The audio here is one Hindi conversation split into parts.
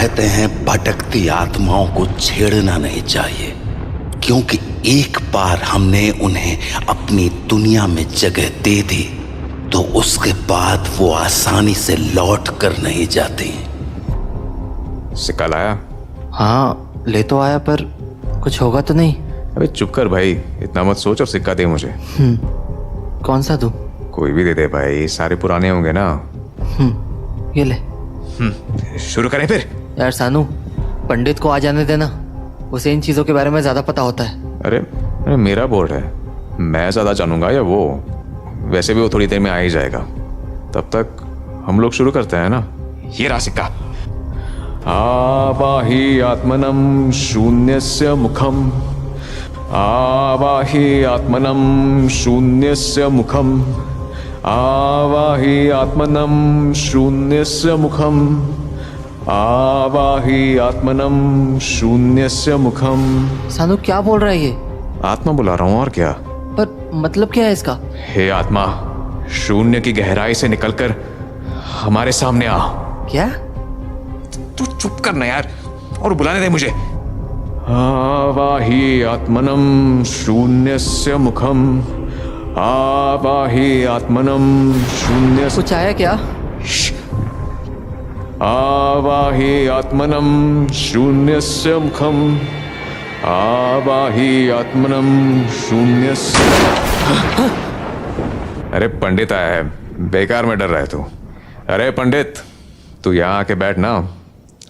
कहते हैं भटकती आत्माओं को छेड़ना नहीं चाहिए, क्योंकि एक बार हमने उन्हें अपनी दुनिया में जगह दे दी तो उसके बाद वो आसानी से लौट कर नहीं जाती। सिक्का लाया? हाँ ले तो आया, पर कुछ होगा तो नहीं? अबे चुप कर भाई, इतना मत सोच और सिक्का दे मुझे। कौन सा दूं? कोई भी दे दे भाई, सारे पुराने होंगे ना। ये ले। शुरू करें फिर? यार सानू, पंडित को आ जाने देना, उसे इन चीजों के बारे में ज्यादा पता होता है। अरे मेरा बोर्ड है, मैं ज्यादा जानूंगा या वो? वैसे भी वो थोड़ी देर में आ ही जाएगा, तब तक हम लोग शुरू करते हैं ना। ये रहा सिक्का। आवाहि आत्मनम शून्यस्य मुखम, आवाहि आत्मनम शून्यस्य मुखम, आवाहि आत्मनम शून्यस्य मुखम, आवाहि आत्मनम शून्यस्य मुखम। सानू क्या बोल रहा है ये? आत्मा बुला रहा हूं, और क्या? पर मतलब क्या है इसका? हे आत्मा, शून्य की गहराई से निकलकर हमारे सामने आ। क्या? तू चुप करना यार, और बुलाने दे मुझे। आवाहि आत्मनम शून्यस्य मुखम, आवाहि आत्मनम शून्यस्य। कुछ आया क्या? आवाहि आत्मनम शून्यस्य मुखम, आवाहि आत्मनम शून्यस्य। अरे पंडित आया है, बेकार में डर रहा है तू। अरे पंडित, तू यहाँ आके बैठ ना,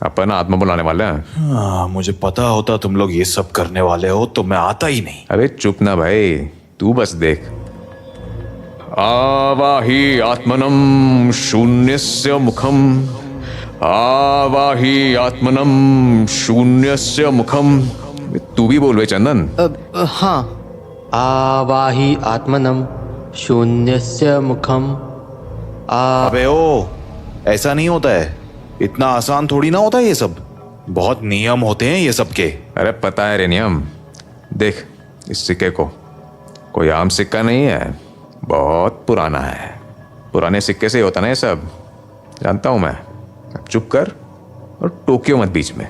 अपन आत्मा बुलाने वाले हैं। मुझे पता होता तुम लोग ये सब करने वाले हो तो मैं आता ही नहीं। अबे चुप ना भाई, तू बस देख। आवाहि आत्मनम शून्यस्य मुखम, आवाहि आत्मनम शून्यस्य मुखम। तू भी बोल बे चंदन। हाँ। आवाहि आत्मनम शून्यस्य मुखम। अबे ओ, ऐसा नहीं होता है, इतना आसान थोड़ी ना होता है ये सब, बहुत नियम होते हैं ये सब के। अरे पता है रे नियम। देख इस सिक्के को, कोई आम सिक्का नहीं है, बहुत पुराना है। पुराने सिक्के से ही होता ना ये सब, जानता हूं मैं। अब चुप कर और टोकियो मत बीच में।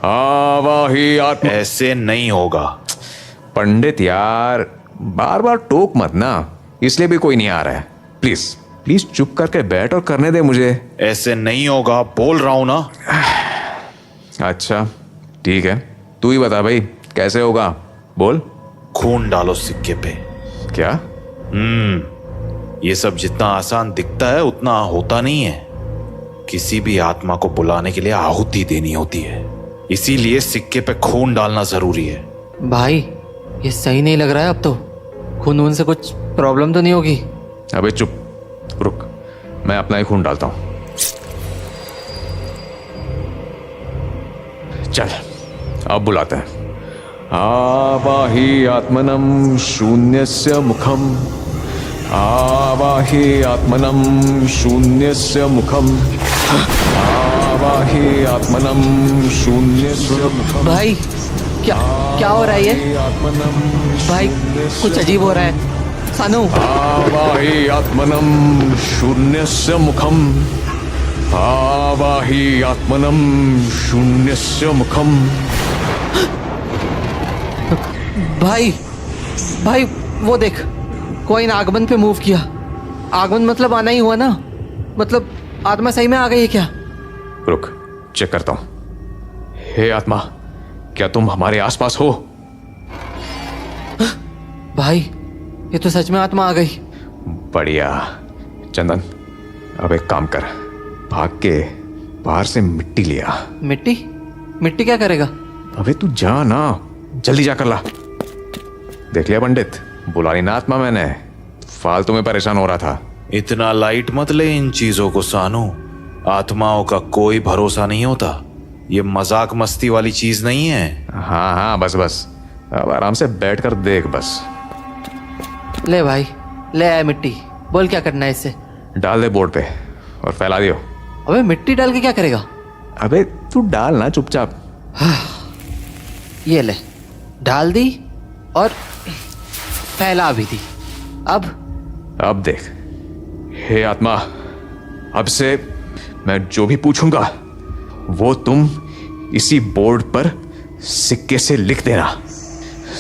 आवाहि आत्मा। ऐसे नहीं होगा पंडित यार, बार बार टोक मत ना, इसलिए भी कोई नहीं आ रहा है। प्लीज प्लीज चुप करके बैठ और करने दे मुझे। ऐसे नहीं होगा, बोल रहा हूं ना। अच्छा ठीक है, तू ही बता भाई कैसे होगा, बोल। खून डालो सिक्के पे। क्या? ये सब जितना आसान दिखता है उतना होता नहीं है। किसी भी आत्मा को बुलाने के लिए आहुति देनी होती है, इसीलिए सिक्के पे खून डालना जरूरी है। भाई ये सही नहीं लग रहा है अब तो। खून से कुछ प्रॉब्लम तो नहीं होगी? अबे चुप, रुक, मैं अपना ही खून डालता हूं। चल अब बुलाते हैं। आवाहि आत्मनम शून्यस्य मुखम, आवाहि आत्मनम शून्यस्य मुखम, आवाहि आत्मनम शून्यस्य मुखम। भाई क्या क्या हो रहा है ये? आत्मनम भाई कुछ अजीब हो रहा है। सानू। आवाहि आत्मनम शून्यस्य मुखम, आवाहि आत्मनम शून्यस्य मुखम। भाई भाई वो देख, कोई ना आगमन पे मूव किया। आगमन मतलब आना ही हुआ ना, मतलब आत्मा सही में आ गई है क्या? रुक चेक करता हूं। हे आत्मा, क्या तुम हमारे आसपास हो? भाई ये तो सच में आत्मा आ गई। बढ़िया। चंदन अब एक काम कर, भाग के बाहर से मिट्टी लिया। मिट्टी? मिट्टी क्या करेगा? अबे तू जा ना, जल्दी जाकर ला। देख लिया पंडित, बुला ली ना आत्मा मैंने, फालतू में परेशान हो रहा था। इतना लाइट मत ले इन चीजों को सानू, आत्माओं का कोई भरोसा नहीं होता। ये मजाक मस्ती वाली चीज नहीं है। हाँ हाँ बस बस, अब आराम से बैठ कर देख बस। ले भाई, ले आया मिट्टी, बोल क्या करना है इससे? डाल दे बोर्ड पे और फैला दियो। अबे मिट्टी डाल के क्या करेगा? अबे तू डाल ना चुपचाप। ये ले, डाल दी और फैला भी दी। अब देख, हे आत्मा, अब से मैं जो भी पूछूंगा वो तुम इसी बोर्ड पर सिक्के से लिख देना।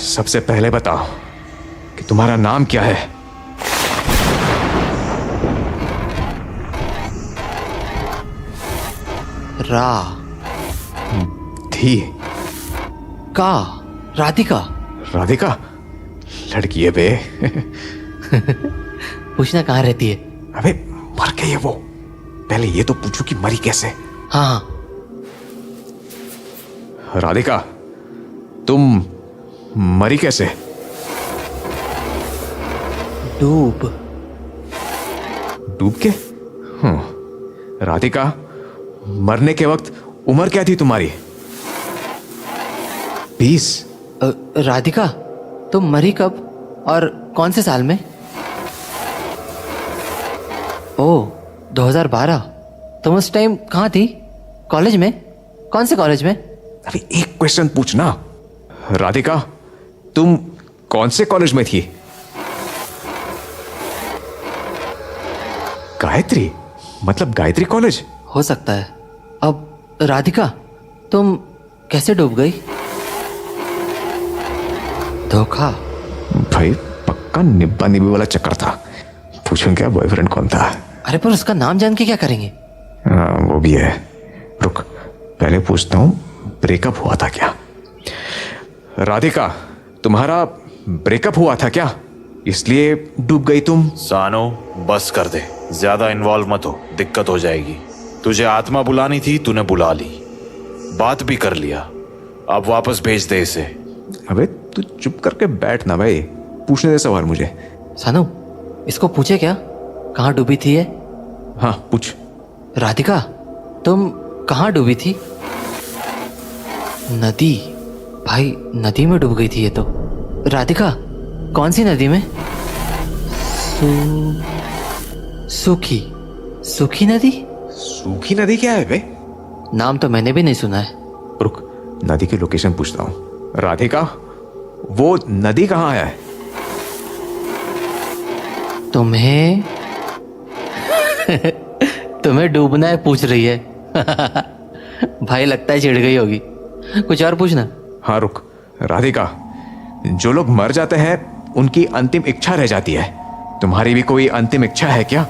सबसे पहले बताओ कि तुम्हारा नाम क्या है। रा थी का राधिका। राधिका लड़की है बे। पूछना कहाँ रहती है? अबे मर गई है वो। पहले ये तो पूछो कि मरी कैसे। हाँ हाँ। राधिका तुम मरी कैसे? डूब। डूब के? राधिका मरने के वक्त उम्र क्या थी तुम्हारी? 20। राधिका तुम मरी कब और कौन से साल में? ओह 2012। तुम उस टाइम कहाँ थी? कॉलेज में? कौन से कॉलेज में? अभी एक क्वेश्चन पूछना। राधिका तुम कौन से कॉलेज में थी? गायत्री, मतलब गायत्री कॉलेज? हो सकता है। अब राधिका तुम कैसे डूब गई? धोखा। भाई पक्का निब्बा निब्बी वाला चक्कर था। पूछूं क्या बॉयफ्रेंड कौन था? अरे पर उसका नाम जान के क्या करेंगे? हाँ वो भी है। रुक पहले पूछता हूं ब्रेकअप हुआ था क्या? राधिका तुम्हारा ब्रेकअप हुआ था क्या, इसलिए डूब गई तुम? सानो बस कर दे, ज्यादा इन्वॉल्व मत हो, दिक्कत हो जाएगी। तुझे आत्मा बुलानी थी, तूने बुला ली, बात भी कर लिया, अब वापस भेज दे इसे। अबे तू चुप करके बैठ ना भाई, पूछने दे सवाल मुझे। सानू इसको पूछे क्या कहाँ डूबी थी ये? हाँ पूछ। राधिका तुम कहाँ डूबी थी? नदी। भाई नदी में डूब गई थी ये तो। राधिका कौन सी नदी में? सूखी। सूखी नदी? सूखी नदी क्या है बे? नाम तो मैंने भी नहीं सुना है। रुक नदी की लोकेशन पूछता हूं। राधिका वो नदी कहाँ है? तुम्हें तुम्हें डूबना है पूछ रही है। भाई लगता है चिढ़ गई होगी। कुछ और पूछना। हाँ रुक। राधिका जो लोग मर जाते हैं उनकी अंतिम इच्छा रह जाती है, तुम्हारी भी कोई अंतिम इच्छा है क्या?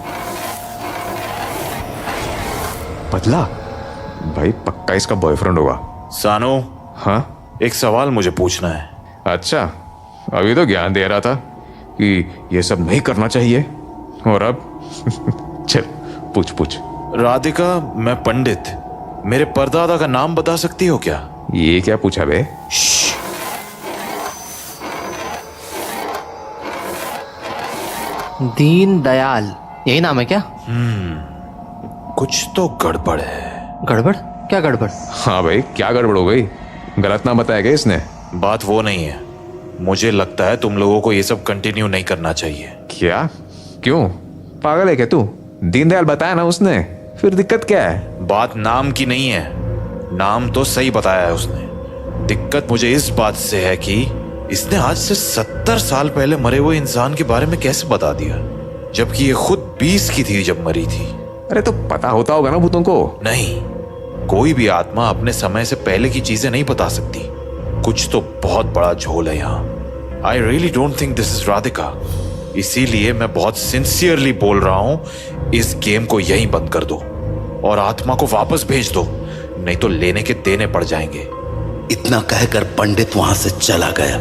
बदला भाई पक्का इसका बॉयफ्रेंड होगा। सानो हाँ एक सवाल मुझे पूछना है। अच्छा अभी तो ज्ञान दे रहा था कि ये सब नहीं करना चाहिए, और अब चल पूछ पूछ। राधिका मैं पंडित, मेरे परदादा का नाम बता सकती हो क्या? ये क्या पूछा बे? दीन दयाल, यही नाम है क्या? कुछ तो गड़बड़ है। गड़बड़? क्या गड़बड़? हाँ भाई क्या गड़बड़ हो गई? गलत नाम बताया गया इसने? बात वो नहीं है, मुझे लगता है तुम लोगों को ये सब कंटिन्यू नहीं करना चाहिए। क्या? क्यों? पागल है क्या तू? दीनदयाल बताया ना उसने, फिर दिक्कत क्या है? बात नाम की नहीं है, नाम तो सही बताया है उसने। दिक्कत मुझे इस बात से है कि इसने आज से 70 साल पहले मरे हुए इंसान के बारे में कैसे बता दिया, जबकि ये खुद 20 की थी जब मरी थी। अरे तो पता होता होगा ना भूतों को। नहीं, कोई भी आत्मा अपने समय से पहले की चीजें नहीं बता सकती। कुछ तो बहुत बड़ा झोल है यहाँ। I really don't think this is Radhika. इसीलिए मैं बहुत सिंसियरली बोल रहा हूं, इस गेम को यहीं बंद कर दो और आत्मा को वापस भेज दो, नहीं तो लेने के देने पड़ जाएंगे। इतना कहकर पंडित वहां से चला गया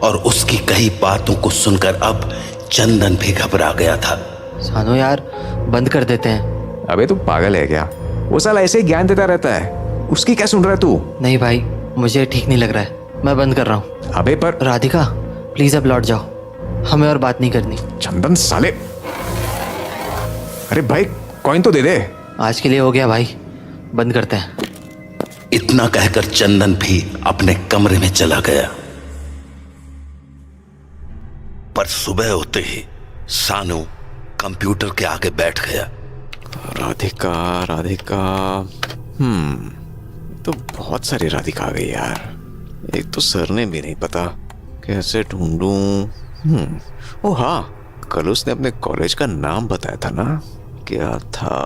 और उसकी कही बातों को सुनकर अब चंदन भी घबरा गया था। सानो यार बंद कर देते हैं। अबे तू पागल है क्या? वो साला ऐसे ही ज्ञान देता रहता है, उसकी क्या सुन रहा है तू? नहीं भाई मुझे ठीक नहीं लग रहा है, मैं बंद कर रहा हूँ। अबे पर राधिका प्लीज अब लौट जाओ, हमें और बात नहीं करनी। चंदन साले, अरे भाई कॉइन तो दे दे। आज के लिए हो गया भाई, बंद करते हैं। इतना कहकर चंदन भी अपने कमरे में चला गया। पर सुबह होते ही सानू कंप्यूटर के आगे बैठ गया। राधिका राधिका, तो बहुत सारी राधिका आ गई यार। एक तो सरनेम भी नहीं पता, कैसे ढूंढूं? ओ हाँ, कल उसने अपने कॉलेज का नाम बताया था ना, क्या था?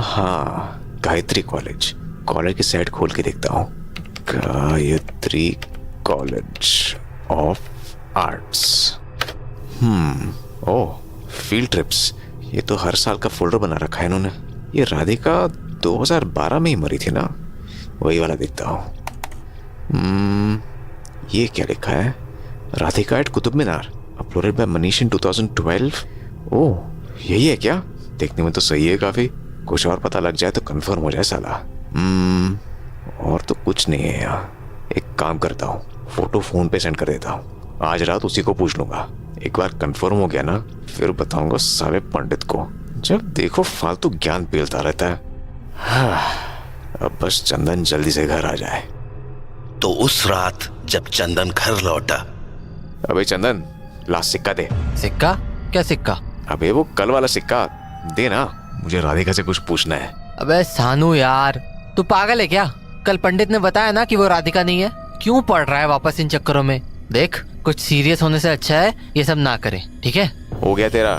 हाँ गायत्री कॉलेज। कॉलेज की साइट खोल के देखता हूँ। Gayatri college of arts. Oh, field trips. ये तो हर साल का फोल्डर बना रखा है इन्होंने। ये राधिका 2012 में ही मरी थी ना, वही वाला देखता हूँ। ये क्या लिखा है? Radhika eight Qutub Minar, uploaded by Manish इन 2012। ओह, यही है क्या? देखने में तो सही है काफी। कुछ और पता लग जाए तो कंफर्म हो जाए साला। और तो कुछ नहीं है यहाँ। एक काम करता हूँ, फोटो फोन पे सेंड कर देता हूँ। आज रात उसी को पूछ लूंगा। एक बार कंफर्म हो गया ना, फिर बताऊंगा साले पंडित को। जब देखो फालतू ज्ञान पेलता रहता है। अब बस चंदन जल्दी से घर आ जाए। तो उस रात जब चंदन घर लौटा। अबे चंदन, ला सिक्का दे। सिक्का? क्या सिक्का? अबे वो कल वाला सिक्का दे ना, मुझे राधिका से कुछ पूछना है। अबे सानू यार, तू पागल है क्या? कल पंडित ने बताया ना कि वो राधिका नहीं है। क्यों पड़ रहा है वापस इन चक्करों में? देख, कुछ सीरियस होने से अच्छा है ये सब ना करें, ठीक है? हो गया तेरा,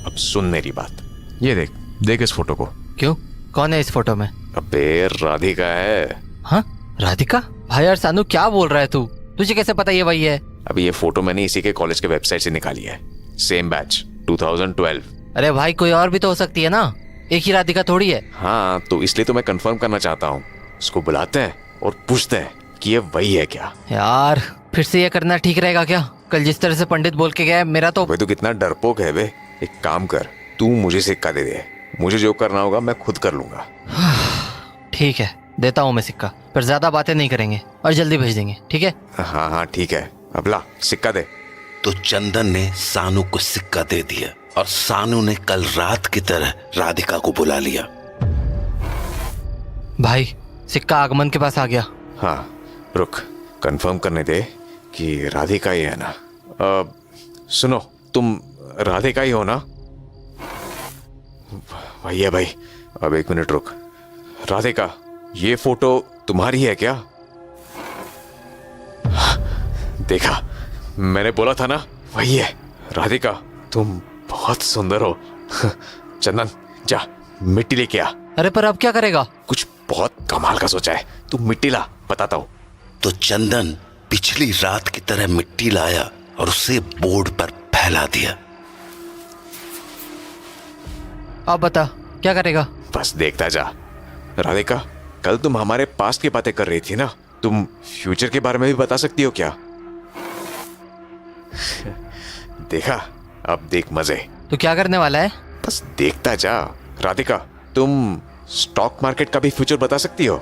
अब सुन मेरी बात। ये देख, देख इस फोटो को। क्यों, कौन है इस फोटो में? अबे राधिका है। हाँ, राधिका? भाई यार सानू, क्या बोल रहा है तू? तुझे कैसे पता ये वही है? अभी ये फोटो मैंने इसी के कॉलेज के वेबसाइट से निकाली है। Same batch 2012। अरे भाई, कोई और भी तो हो सकती है ना, एक ही राधिका थोड़ी है। हाँ, तो इसलिए तो मैं कंफर्म करना चाहता हूँ। उसको बुलाते हैं और पूछते हैं कि ये वही है क्या। यार फिर से ये करना ठीक रहेगा क्या? कल जिस तरह से पंडित बोल के गया है, मेरा तो। भाई तू कितना डरपोक है बे। एक काम कर, तू मुझे सिक्का दे दे। मुझे जो करना होगा मैं खुद कर लूंगा। ठीक है, देता हूँ मैं सिक्का, पर ज्यादा बातें नहीं करेंगे और जल्दी भेज देंगे, ठीक है? हाँ हाँ ठीक है, अब ला सिक्का दे। तो चंदन ने सानू को सिक्का दे दिया और सानू ने कल रात की तरह राधिका को बुला लिया। भाई, सिक्का आगमन के पास आ गया। हाँ रुक, कंफर्म करने दे कि राधिका ही है ना। सुनो, तुम राधिका ही हो ना? भैया भाई, अब एक मिनट रुक। राधिका, ये फोटो तुम्हारी है क्या? देखा, मैंने बोला था ना, वही है। राधिका, तुम बहुत सुंदर हो। चंदन, जा मिट्टी लेके आ। अरे पर अब क्या करेगा? कुछ बहुत कमाल का सोचा है, तू मिट्टी ला, बताता हूँ। तो चंदन पिछली रात की तरह मिट्टी लाया और उसे बोर्ड पर फैला दिया। अब बता, क्या करेगा? बस देखता जा। राधिका, कल तुम हमारे पास्ट की बातें कर रही थी ना, तुम फ्यूचर के बारे में भी बता सकती हो क्या? देखा, अब देख मजे। तो क्या करने वाला है? बस देखता जा। राधिका, तुम स्टॉक मार्केट का भी फ्यूचर बता सकती हो।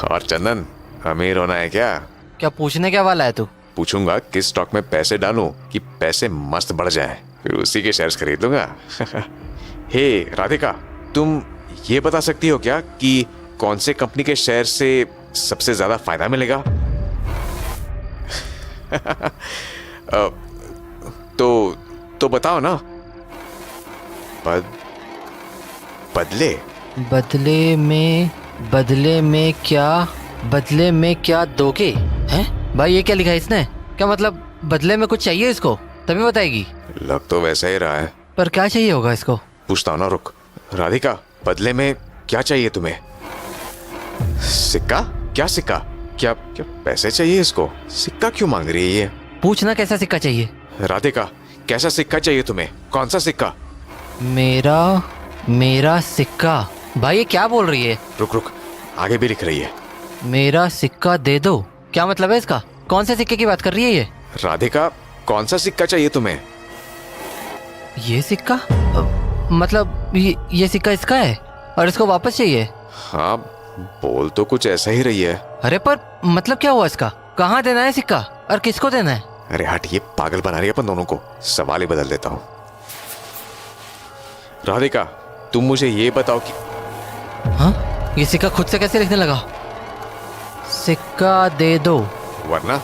और चंदन, अमीर होना है क्या? क्या पूछने क्या वाला है तू? पूछूंगा किस स्टॉक में पैसे डालूं कि पैसे मस्त बढ़ जाएं, फिर उसी के शेयर्स खरीद लूंगा। हे राधिका, तुम ये बता सकती हो क्या कि कौन से कंपनी के शेयर से सबसे ज्यादा फायदा मिलेगा? तो बताओ ना। बदले बदले में क्या दोगे? हैं भाई, ये क्या लिखा है इसने? क्या मतलब बदले में कुछ चाहिए इसको, तभी बताएगी? लग तो वैसा ही रहा है, पर क्या चाहिए होगा इसको? पूछता हूँ ना, रुक। राधिका, बदले में क्या चाहिए तुम्हें? सिक्का? क्या सिक्का? क्या क्या पैसे चाहिए इसको? सिक्का क्यों मांग रही है ये? पूछना कैसा सिक्का चाहिए। राधिका, कैसा सिक्का चाहिए तुम्हें? कौन सा सिक्का? मेरा सिक्का? भाई ये क्या बोल रही है? रुक, आगे भी लिख रही है। मेरा सिक्का दे दो? क्या मतलब है इसका? कौन से सिक्के की बात कर रही है ये? राधिका, कौन सा सिक्का चाहिए तुम्हें? ये सिक्का? मतलब ये सिक्का इसका है और इसको वापस चाहिए? हाँ, बोल तो कुछ ऐसा ही रही है। अरे पर मतलब क्या हुआ इसका? कहाँ देना है सिक्का और किसको देना है? अरे हट, ये पागल बना रही है अपन दोनों को। सवाल ही बदल देता हूँ। राधिका, तुम मुझे ये बताओ कि हाँ, ये सिक्का खुद से कैसे लिखने लगा? सिक्का दे दो वरना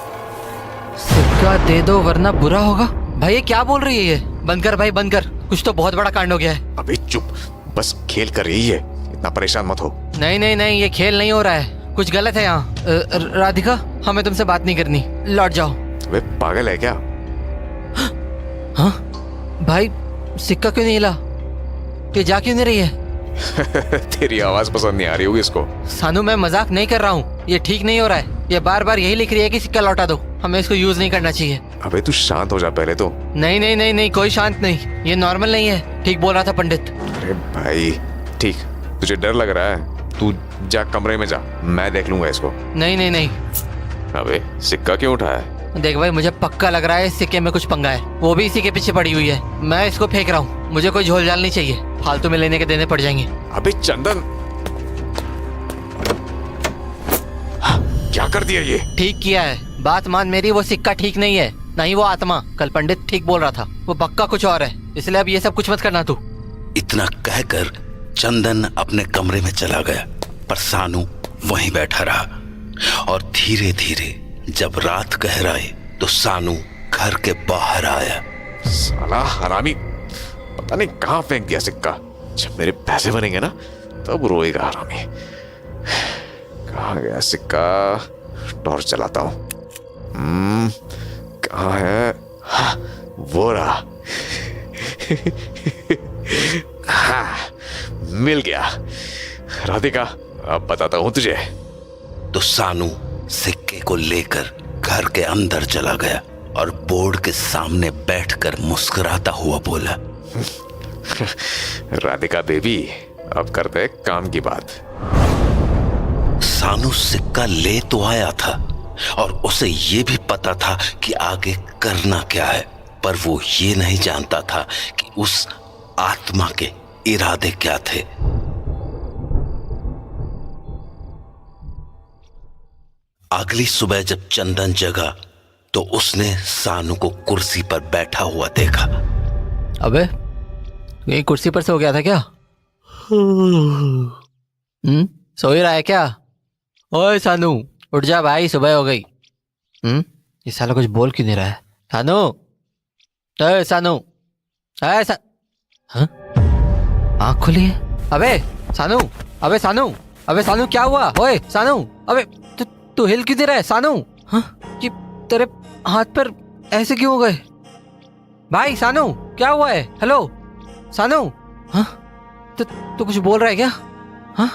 वरना बुरा होगा। भाई ये क्या बोल रही है ये? बंद कर भाई, बंद कर, कुछ तो बहुत बड़ा कांड हो गया है। अबे चुप, बस खेल कर रही है, इतना परेशान मत हो। नहीं, ये खेल नहीं हो रहा है, कुछ गलत है यहाँ। राधिका, हमें तुमसे बात नहीं करनी, लौट जाओ। वे पागल है क्या? हाँ भाई, सिक्का क्यों नहीं हिला? ये जा क्यों नहीं रही है? तेरी आवाज पसंद नहीं आ रही होगी इसको। सानू मैं मजाक नहीं कर रहा हूँ, ये ठीक नहीं हो रहा है। ये बार बार यही लिख रही है कि सिक्का लौटा दो, हमें इसको यूज नहीं करना चाहिए। अबे तू शांत हो जा पहले तो। नहीं नहीं नहीं नहीं, कोई शांत नहीं, ये नॉर्मल नहीं है। ठीक बोल रहा था पंडित। अरे भाई ठीक, तुझे डर लग रहा है, तू जा कमरे में जा, मैं देख लूंगा इसको। नहीं नहीं नहीं। अबे सिक्का क्यों उठाया? देख भाई, मुझे पक्का लग रहा है इस सिक्के में कुछ पंगा है, वो भी इसी के पीछे पड़ी हुई है। मैं इसको फेंक रहा हूँ, मुझे कोई झोलझाल नहीं चाहिए, फालतू में लेने के देने पड़ जाएंगे। अबे चंदन, क्या कर दिया ये? ठीक किया है, बात मान मेरी, वो सिक्का ठीक नहीं है, नहीं वो आत्मा। कल पंडित ठीक बोल रहा था, वो पक्का कुछ और है, इसलिए अब ये सब कुछ मत करना तू। इतना कहकर चंदन अपने कमरे में चला गया, पर सानू वहीं बैठा रहा। और धीरे धीरे जब रात गहराई तो सानू घर के बाहर आया। साला हरामी, पता नहीं कहाँ फेंक दिया सिक्का। जब मेरे पैसे बनेंगे ना तब रोएगा हरामी। कहाँ गया सिक्का? टॉर्च चलाता हूँ। कहाँ है? हाँ, वो रहा। हाँ, मिल गया। राधिका, अब बताता हूँ तुझे। तो सानू सिक्के को लेकर घर के अंदर चला गया और बोर्ड के सामने बैठकर मुस्कुराता हुआ बोला, राधिका बेबी, अब करते हैं काम की बात। सानू सिक्का ले तो आया था और उसे ये भी पता था कि आगे करना क्या है, पर वो ये नहीं जानता था कि उस आत्मा के इरादे क्या थे। अगली सुबह जब चंदन जगा तो उसने सानू को कुर्सी पर बैठा हुआ देखा। अबे यही कुर्सी पर सो गया था क्या? सो ही रहा है क्या? ओए सानू, उठ जा भाई, सुबह हो गई। ये साला कुछ बोल क्यों नहीं रहा है? सानू, ओए सानू, ओए हाँ? आँख खुली है? अबे सानू, अबे सानू, अबे सानू क्या हुआ? ओए सानू, अबे तू हिल क्यों नहीं रहा है सानू? हाँ, कि तेरे हाथ पर ऐसे क्यों हो गए? भाई सानू, क्या हुआ है? हेलो सानू, हाँ? तू कुछ बोल रहा है क्या? हाँ?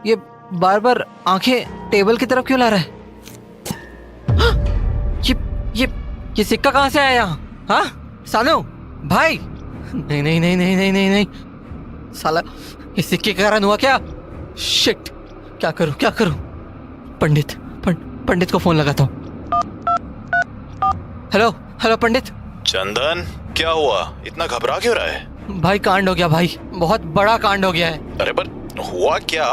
ये बार बार आंखें टेबल की तरफ क्यों ला रहा है? हाँ? ये सिक्का कहाँ से आया यहाँ? हाँ? सानू भाई, नहीं नहीं नहीं नहीं नहीं नहीं नहीं, साला ये सिक्के के कारण हुआ क्या? शिट, क्या करूं क्या करूं? पंडित को फोन लगाता हूँ। हेलो हेलो पंडित। चंदन, क्या हुआ? इतना घबरा क्यों रहा है? भाई कांड हो गया भाई, बहुत बड़ा कांड हो गया है। अरे पर हुआ क्या?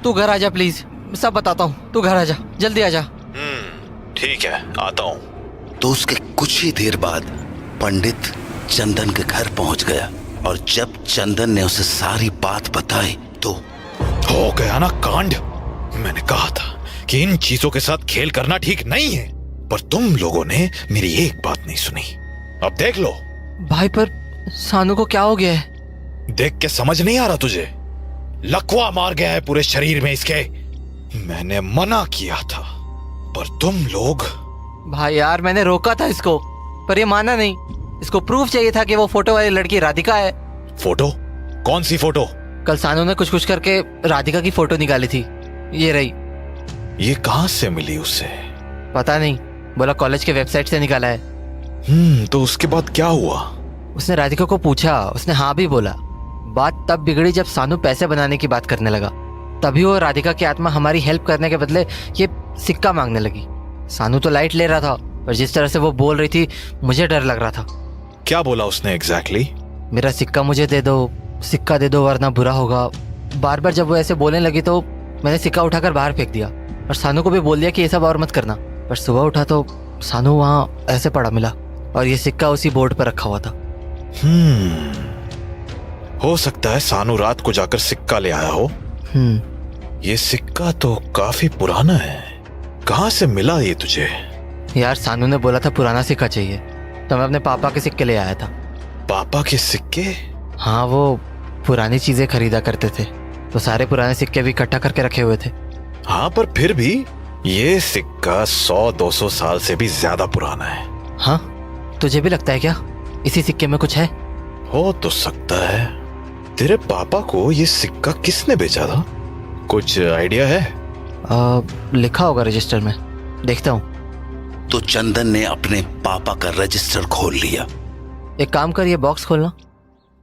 तू घर आ जा प्लीज, सब बताता हूँ, तू घर आ जा, जल्दी आ जा। ठीक है, आता हूँ। तो उसके कुछ ही देर बाद पंडित चंदन के घर पहुंच गया और जब चंदन ने उसे सारी बात बताई तो हो गया ना कांड। मैंने कहा था कि इन चीजों के साथ खेल करना ठीक नहीं है, पर तुम लोगों ने मेरी एक बात नहीं सुनी। अब देख लो। भाई पर सानू को क्या हो गया है? देख के समझ नहीं आ रहा तुझे? लकवा मार गया है पूरे शरीर में इसके। मैंने मना किया था पर तुम लोग। भाई यार, मैंने रोका था इसको पर ये माना नहीं। इसको प्रूफ चाहिए था कि वो फोटो वाली लड़की राधिका है। फोटो? कौन सी फोटो? कल सानू ने कुछ करके राधिका की फोटो निकाली थी, ये रही। ये कहां से मिली उसे? पता नहीं, बोला कॉलेज के वेबसाइट से निकाला है। तो उसके बाद क्या हुआ? उसने राधिका को पूछा, उसने हाँ भी बोला। बात तब बिगड़ी जब सानू पैसे बनाने की बात करने लगा, तभी वो राधिका की आत्मा हमारी हेल्प करने के बदले ये सिक्का मांगने लगी। सानू तो लाइट ले रहा था, पर जिस तरह से वो बोल रही थी मुझे डर लग रहा था। क्या बोला उसने एग्जैक्टली? मेरा सिक्का मुझे दे दो, सिक्का दे दो वरना बुरा होगा। बार बार जब वो ऐसे बोलने लगी तो मैंने सिक्का उठाकर बाहर फेंक दिया और सानू को भी बोल दिया कि ये सब और मत करना। पर सुबह उठा तो सानू वहाँ ऐसे पड़ा मिला और ये सिक्का उसी बोर्ड पर रखा हुआ था। हो सकता है सानू रात को जाकर सिक्का ले आया हो। ये सिक्का तो काफी पुराना है, कहाँ से मिला ये तुझे? यार सानू ने बोला था पुराना सिक्का चाहिए, तो मैं अपने पापा के सिक्के ले आया था। पापा के सिक्के? हाँ, वो पुरानी चीजें खरीदा करते थे तो सारे पुराने सिक्के भी इकट्ठा करके रखे हुए थे। हाँ, पर फिर भी ये सिक्का 100-200 साल से भी ज्यादा पुराना है। हाँ, तुझे भी लगता है क्या इसी सिक्के में कुछ है? हो तो सकता है, तेरे पापा को ये सिक्का किसने बेचा था? कुछ आइडिया है? लिखा होगा रजिस्टर में, देखता हूँ। तो चंदन ने अपने पापा का रजिस्टर खोल लिया। एक काम कर, ये बॉक्स खोलना,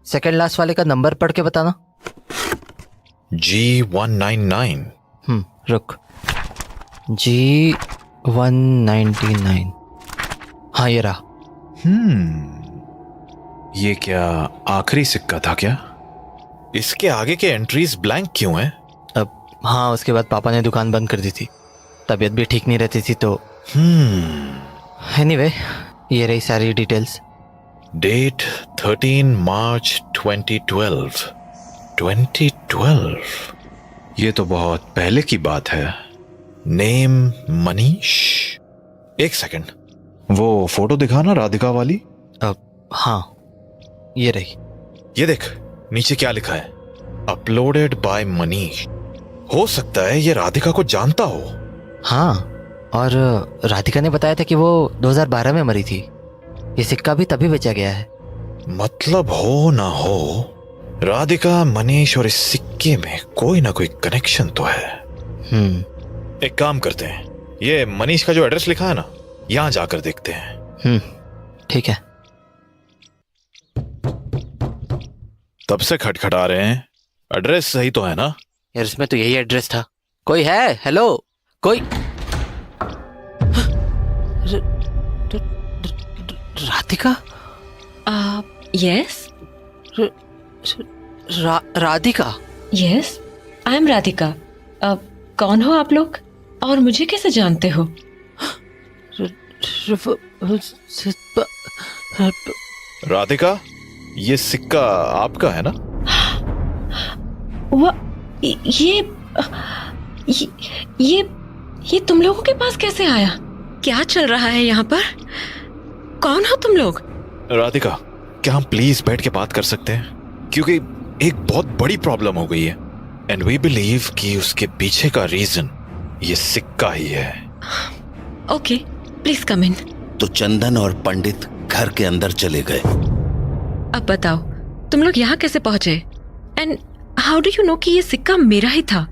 सेकंड लास्ट वाले का नंबर पढ़ के बताना। G199। रुक, G199, हाँ ये रहा। ये क्या आखिरी सिक्का था क्या? इसके आगे के एंट्रीज ब्लैंक क्यों हैं? अब हाँ, उसके बाद पापा ने दुकान बंद कर दी थी, तबीयत भी ठीक नहीं रहती थी, तो एनीवे ये रही सारी डिटेल्स। डेट 13 मार्च 2012। 2012, ये तो बहुत पहले की बात है। नेम मनीष। एक सेकंड, वो फोटो दिखाना राधिका वाली। अब हाँ, ये रही। ये देख, नीचे क्या लिखा है? Uploaded by Manish. हो सकता है ये राधिका को जानता हो। हाँ, और राधिका ने बताया था कि वो 2012 में मरी थी। ये सिक्का भी तभी बेचा गया है। मतलब हो ना हो, राधिका, मनीष और इस सिक्के में कोई ना कोई कनेक्शन तो है। एक काम करते हैं, ये मनीष का जो एड्रेस लिखा है ना, यहां जाकर देखते हैं। ठीक है। तब से खटखटा रहे हैं, एड्रेस सही तो है ना? यार इसमें तो यही एड्रेस था। कोई है? हेलो, कोई? Radhika? Yes Radhika? Yes, I am Radhika. कौन हो आप लोग और मुझे कैसे जानते हो? राधिका, ये सिक्का आपका है ना? ये तुम लोगों के पास कैसे आया? क्या चल रहा है यहाँ पर? कौन हो तुम लोग? राधिका, क्या हम प्लीज बैठ के बात कर सकते हैं? क्योंकि एक बहुत बड़ी प्रॉब्लम हो गई है, एंड वी बिलीव कि उसके पीछे का रीजन ये सिक्का ही है। ओके, प्लीज कम इन। तो चंदन और पंडित घर के अंदर चले गए। अब बताओ, तुम लोग यहाँ कैसे पहुंचे? And how do you know कि ये सिक्का मेरा ही था?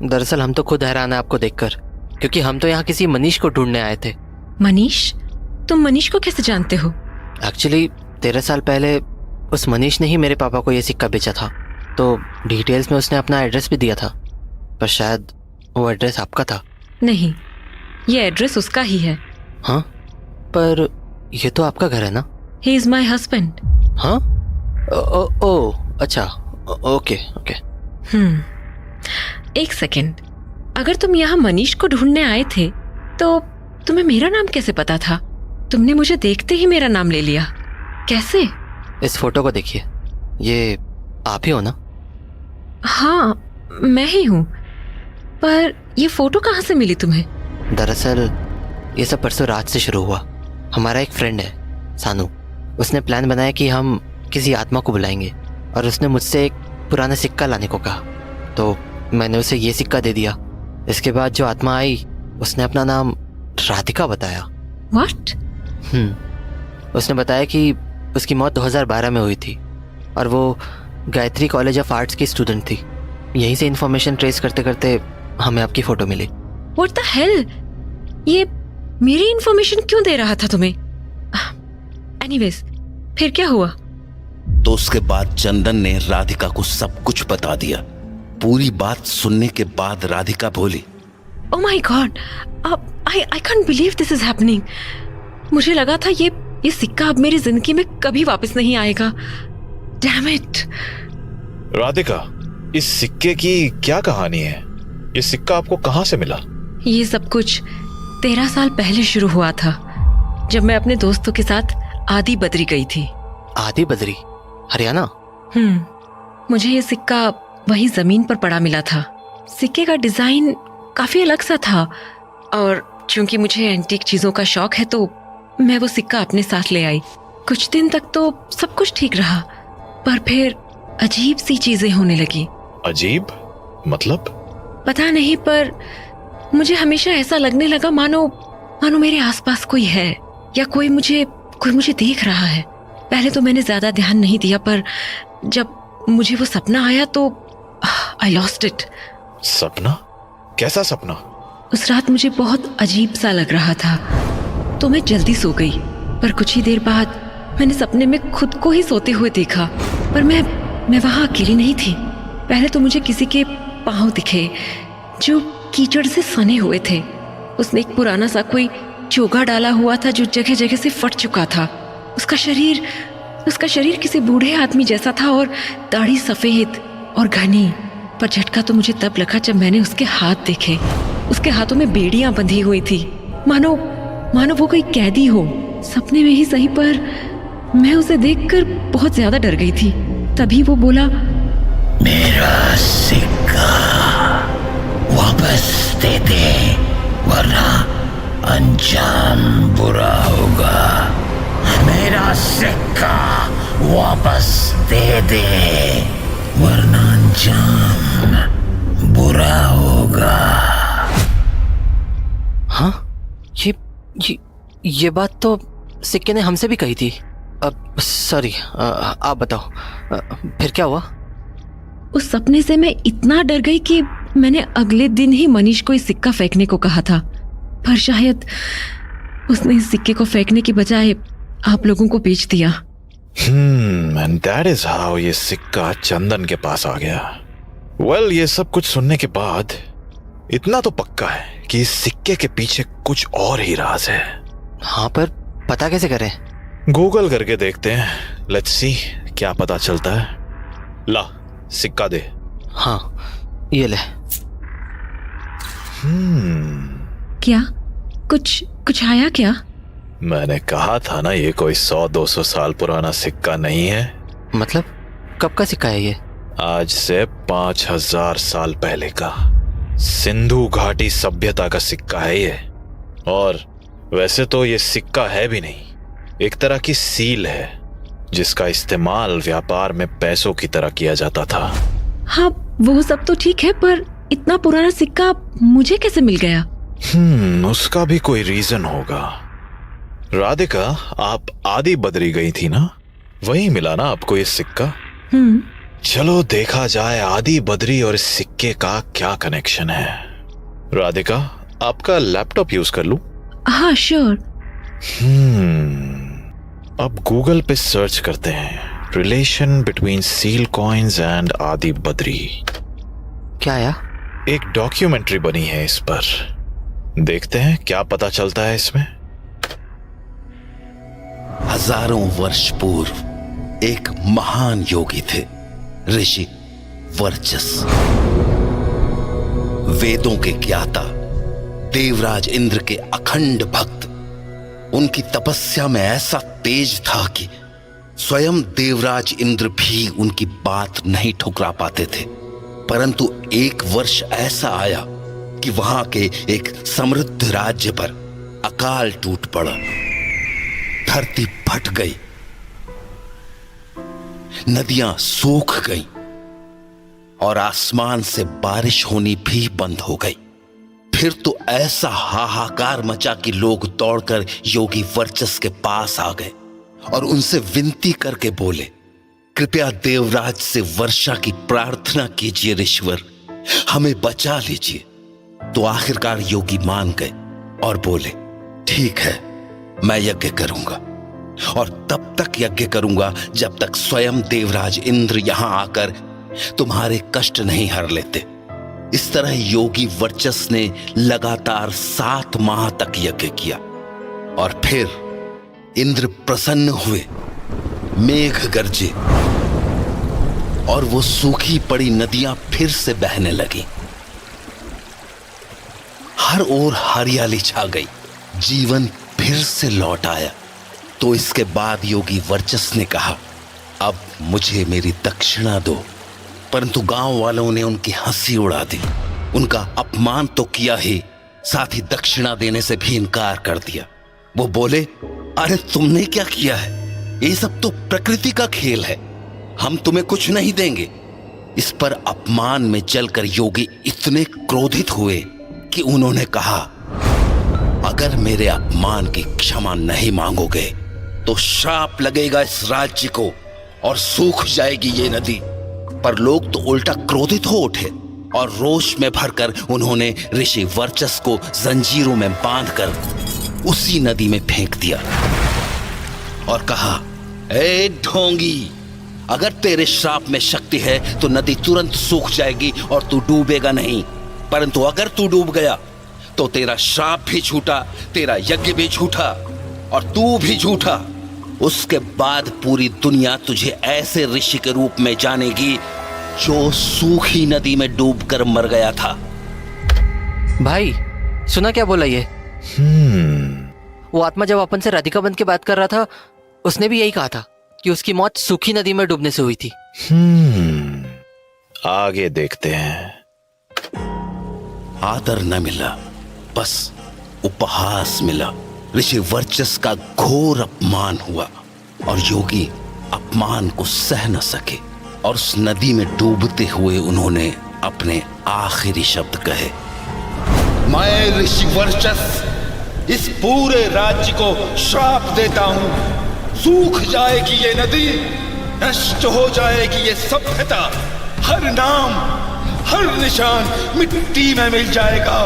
दरअसल हम तो खुद हैरान है आपको देखकर, क्योंकि हम तो यहाँ किसी मनीष को ढूंढने आए थे। मनीष? तुम मनीष को कैसे जानते हो? एक्चुअली 13 साल पहले उस मनीष ने ही मेरे पापा को ये सिक्का बेचा था, तो डिटेल्स में उसने अपना एड्रेस भी दिया था, पर शायद वो एड्रेस आपका था। नहीं, ये एड्रेस उसका ही है। हाँ, पर ये तो आपका घर है ना? He is my husband. हाँ? ओ अच्छा, ओके। एक सेकेंड, अगर तुम यहाँ मनीष को ढूंढने आए थे तो तुम्हें मेरा नाम कैसे पता था? तुमने मुझे देखते ही मेरा नाम ले लिया, कैसे? इस फोटो को देखिए, ये आप ही हो ना? हाँ, मैं ही हूँ, पर ये फोटो कहाँ से मिली तुम्हें? दरअसल ये सब परसों रात से शुरू हुआ। हमारा एक फ्रेंड है सानू, उसने प्लान बनाया कि हम किसी आत्मा को बुलाएंगे, और उसने मुझसे एक पुराना सिक्का लाने को कहा, तो मैंने उसे ये सिक्का दे दिया। इसके बाद जो आत्मा आई उसने अपना नाम राधिका बताया। व्हाट? उसने बताया कि उसकी मौत 2012 में हुई थी, और वो गायत्री कॉलेज ऑफ आर्ट्स की स्टूडेंट थी। यहीं से इन्फॉर्मेशन ट्रेस करते करते हमें आपकी फोटो मिली। What the hell? ये मेरी इन्फॉर्मेशन क्यों दे रहा था तुम्हें? एनीवेज, फिर क्या हुआ? तो उसके बाद चंदन ने राधिका को सब कुछ बता दिया। पूरी बात सुनने के बाद राधिका बोली, oh my God, I can't believe this is happening. मुझे लगा था ये सिक्का अब मेरी जिंदगी में कभी वापस नहीं आएगा। Damn it. राधिका, इस सिक्के की क्या कहानी है? ये सिक्का आपको कहाँ से मिला? ये सब कुछ 13 साल पहले शुरू हुआ था, जब मैं अपने दोस्तों के साथ आदि बद्री गई थी। आदि बद्री? हरियाणा? मुझे ये सिक्का वही जमीन पर पड़ा मिला था। सिक्के का डिजाइन काफी अलग सा था, और चूंकि मुझे एंटीक चीजों का शौक है तो मैं वो सिक्का अपने साथ ले आई। कुछ दिन तक तो सब कुछ ठीक रहा, पर फिर अजीब सी चीजें होने लगी। अजीब मतलब? पता नहीं, पर मुझे हमेशा ऐसा लगने लगा मानो मेरे आसपास कोई है, या कोई मुझे देख रहा है। पहले तो मैंने ज्यादा ध्यान नहीं दिया, पर जब मुझे वो सपना आया तो आई लॉस्ट इट। सपना? कैसा सपना? उस रात मुझे बहुत अजीब सा लग रहा था तो मैं जल्दी सो गई, पर कुछ ही देर बाद मैंने सपने में खुद को ही सोते हुए देखा, पर मैं वहां अकेली नहीं थी। पहले तो मुझे किसी के पांव दिखे जो कीचड़ से सने हुए थे। उसने एक पुराना सा कोई चोगा डाला हुआ था जो जगह जगह से फट चुका था। उसका शरीर किसी बूढ़े आदमी जैसा था और दाढ़ी सफेद और घनी। पर झटका तो मुझे तब लगा जब मैंने उसके हाथ देखे। उसके हाथों में बेड़ियां बंधी हुई थी, मानो वो कोई कैदी हो। सपने में ही सही, पर मैं उसे देखकर बहुत ज्यादा डर गई थी। तभी वो बोला, मेरा सिक्का वापस दे दे वरना अंजाम बुरा होगा। मेरा सिक्का वापस दे दे वरना अंजाम बुरा होगा। हाँ, ये बात तो सिक्के ने हमसे भी कही थी। अब सॉरी, आप बताओ फिर क्या हुआ? उस सपने से मैं इतना डर गई कि मैंने अगले दिन ही मनीष को इस सिक्का फेंकने को कहा था, पर शायद उसने इस सिक्के को फेंकने की बजाय आप लोगों को बेच दिया। एंड दैट इज हाउ ये सिक्का चंदन के पास आ गया। वेल, ये सब कुछ सुनने के बाद इतना तो पक्का है कि इस सिक्के के पीछे कुछ और ही राज है। हाँ, पर पता कैसे करें? गूगल करके देखते हैं। लेट्स सी क्या पता चलता है। ला, सिक्का दे। हाँ, ये ले। क्या कुछ आया क्या? मैंने कहा था ना, ये कोई 100-200 साल पुराना सिक्का नहीं है। मतलब कब का सिक्का है ये? आज से 5000 साल पहले का सिंधु घाटी सभ्यता का सिक्का है ये। और वैसे तो ये सिक्का है भी नहीं, एक तरह की सील है जिसका इस्तेमाल व्यापार में पैसों की तरह किया जाता था। हाँ, वो सब तो ठीक है, पर इतना पुराना सिक्का मुझे कैसे मिल गया? उसका भी कोई रीजन होगा। राधिका, आप आदि बद्री गई थी ना, वहीं मिला ना आपको ये सिक्का? चलो देखा जाए आदि बद्री और इस सिक्के का क्या कनेक्शन है। राधिका, आपका लैपटॉप यूज कर लूं? हाँ, श्योर। अब गूगल पे सर्च करते हैं, relation between seal coins and आदि बद्री। क्या आया? एक डॉक्यूमेंट्री बनी है इस पर, देखते हैं क्या पता चलता है इसमें। हजारों वर्ष पूर्व एक महान योगी थे, ऋषि वर्चस। वेदों के ज्ञाता, देवराज इंद्र के अखंड भक्त। उनकी तपस्या में ऐसा तेज था कि स्वयं देवराज इंद्र भी उनकी बात नहीं ठुकरा पाते थे। परंतु एक वर्ष ऐसा आया कि वहां के एक समृद्ध राज्य पर अकाल टूट पड़ा। धरती फट गई, नदियां सूख गईं और आसमान से बारिश होनी भी बंद हो गई। फिर तो ऐसा हाहाकार मचा कि लोग दौड़कर योगी वर्चस के पास आ गए और उनसे विनती करके बोले, कृपया देवराज से वर्षा की प्रार्थना कीजिए ऋषिवर, हमें बचा लीजिए। तो आखिरकार योगी मान गए और बोले, ठीक है, मैं यज्ञ करूंगा और तब तक यज्ञ करूंगा जब तक स्वयं देवराज इंद्र यहां आकर तुम्हारे कष्ट नहीं हर लेते। इस तरह योगी वर्चस ने लगातार 7 माह तक यज्ञ किया और फिर इंद्र प्रसन्न हुए, मेघ गरजे और वो सूखी पड़ी नदियां फिर से बहने लगी। हर ओर हरियाली छा गई, जीवन फिर से लौट आया। तो इसके बाद योगी वर्चस ने कहा, अब मुझे मेरी दक्षिणा दो। परंतु गांव वालों ने उनकी हंसी उड़ा दी, उनका अपमान तो किया ही, साथ ही दक्षिणा देने से भी इनकार कर दिया। वो बोले, अरे तुमने क्या किया है, ये सब तो प्रकृति का खेल है, हम तुम्हें कुछ नहीं देंगे। इस पर अपमान में जलकर योगी इतने क्रोधित हुए कि उन्होंने कहा, अगर मेरे अपमान की क्षमा नहीं मांगोगे तो श्राप लगेगा इस राज्य को और सूख जाएगी ये नदी। पर लोग तो उल्टा क्रोधित हो उठे और रोष में भरकर उन्होंने ऋषि वर्चस को जंजीरों में बांधकर उसी नदी में फेंक दिया और कहा, ए ढोंगी, अगर तेरे श्राप में शक्ति है तो नदी तुरंत सूख जाएगी और तू डूबेगा नहीं, परंतु अगर तू डूब गया तो तेरा श्राप भी झूठा, तेरा यज्ञ भी झूठा और तू भी झूठा। उसके बाद पूरी दुनिया तुझे ऐसे ऋषि के रूप में जानेगी जो सूखी नदी में डूबकर मर गया था। भाई सुना क्या बोला ये? वो आत्मा जब अपन से राधिका बंद के बात कर रहा था, उसने भी यही कहा था कि उसकी मौत सूखी नदी में डूबने से हुई थी। आगे देखते हैं। आदर न मिला, बस उपहास मिला। ऋषि वर्चस का घोर अपमान हुआ और योगी अपमान को सह न सके और उस नदी में डूबते हुए उन्होंने अपने आखिरी शब्द कहे, मैं ऋषि वर्चस इस पूरे राज्य को श्राप देता हूं। सूख जाएगी ये नदी, नष्ट हो जाएगी ये सभ्यता, हर नाम हर निशान मिट्टी में मिल जाएगा,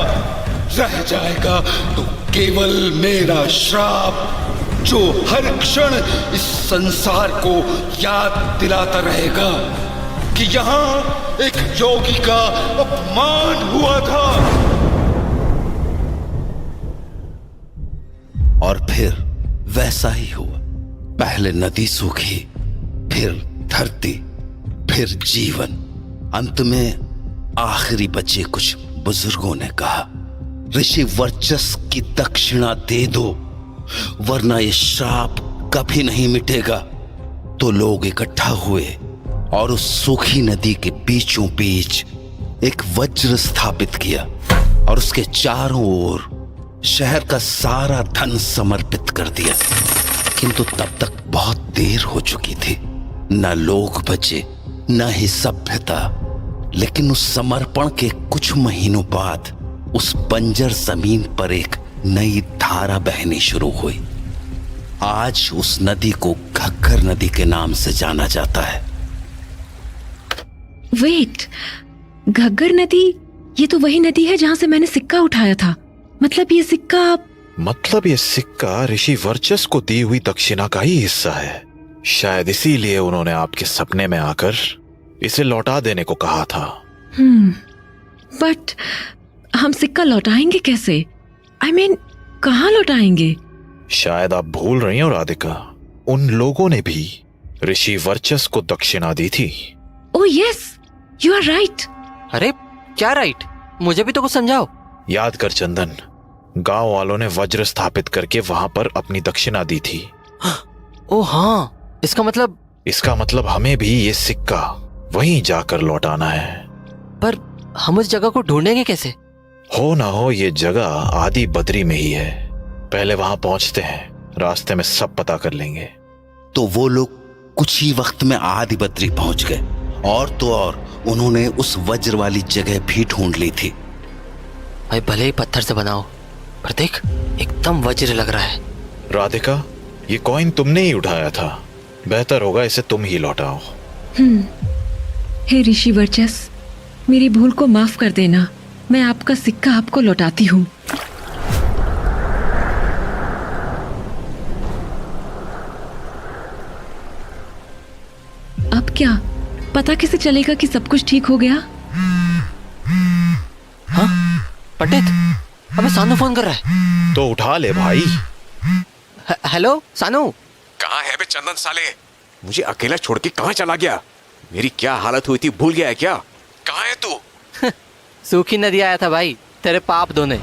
रह जाएगा तो केवल मेरा श्राप जो हर क्षण इस संसार को याद दिलाता रहेगा कि यहां एक योगी का अपमान हुआ था। और फिर वैसा ही हुआ। पहले नदी सूखी, फिर धरती, फिर जीवन। अंत में आखिरी बचे कुछ बुजुर्गों ने कहा, ऋषि वर्चस की दक्षिणा दे दो वरना ये श्राप कभी नहीं मिटेगा। तो लोग इकट्ठा हुए और उस सूखी नदी के बीचों बीच एक वज्र स्थापित किया और उसके चारों ओर शहर का सारा धन समर्पित कर दिया। किंतु तब तक बहुत देर हो चुकी थी, न लोग बचे न ही सभ्यता। लेकिन उस समर्पण के कुछ महीनों बाद उस बंजर जमीन पर एक नई धारा बहनी शुरू हुई। आज उस नदी को घग्गर नदी के नाम से जाना जाता है। वेट, घग्गर नदी, ये तो वही नदी है जहां से मैंने सिक्का उठाया था। मतलब ये सिक्का ऋषि वर्चस को दी हुई दक्षिणा का ही हिस्सा है। शायद इसीलिए उन्होंने आपके सपने में आकर इसे लौटा देने को कहा था। बट हम सिक्का लौटाएंगे कैसे? I mean, कहाँ लौटाएंगे? शायद आप भूल रही हो राधिका, उन लोगों ने भी ऋषि वर्चस को दक्षिणा दी थी। Oh yes, you are right. अरे क्या राइट? मुझे भी तो कुछ समझाओ। याद कर चंदन, गांव वालों ने वज्र स्थापित करके वहां पर अपनी दक्षिणा दी थी। ओह हाँ, इसका मतलब हमें भी ये सिक्का वहीं जाकर लौटाना है। पर हम उस जगह को ढूंढेंगे कैसे? हो ना हो ये जगह आदि बद्री में ही है। पहले वहां पहुंचते हैं, रास्ते में सब पता कर लेंगे। तो वो लोग कुछ ही वक्त में आदि बद्री पहुंच गए और तो और उन्होंने उस वज्र वाली जगह भी ढूंढ ली थी। भाई भले ही पत्थर से बनाओ, पर देख एकदम वज्र लग रहा है। राधिका, ये कॉइन तुमने ही उठाया था, बेहतर होगा इसे तुम ही लौटाओ। हे ऋषि वर्चस, मेरी भूल को माफ कर देना। मैं आपका सिक्का आपको लौटाती हूँ। अब क्या पता कैसे चलेगा कि सब कुछ ठीक हो गया? हाँ पंडित, अबे सानू फोन कर रहा है। तो उठा ले भाई। हेलो सानू। कहाँ है बे चंदन साले? मुझे अकेला छोड़ के कहाँ चला गया? मेरी क्या हालत हुई थी भूल गया है क्या? कहाँ है तू? सूखी नदी आया था भाई, तेरे पाप धोने।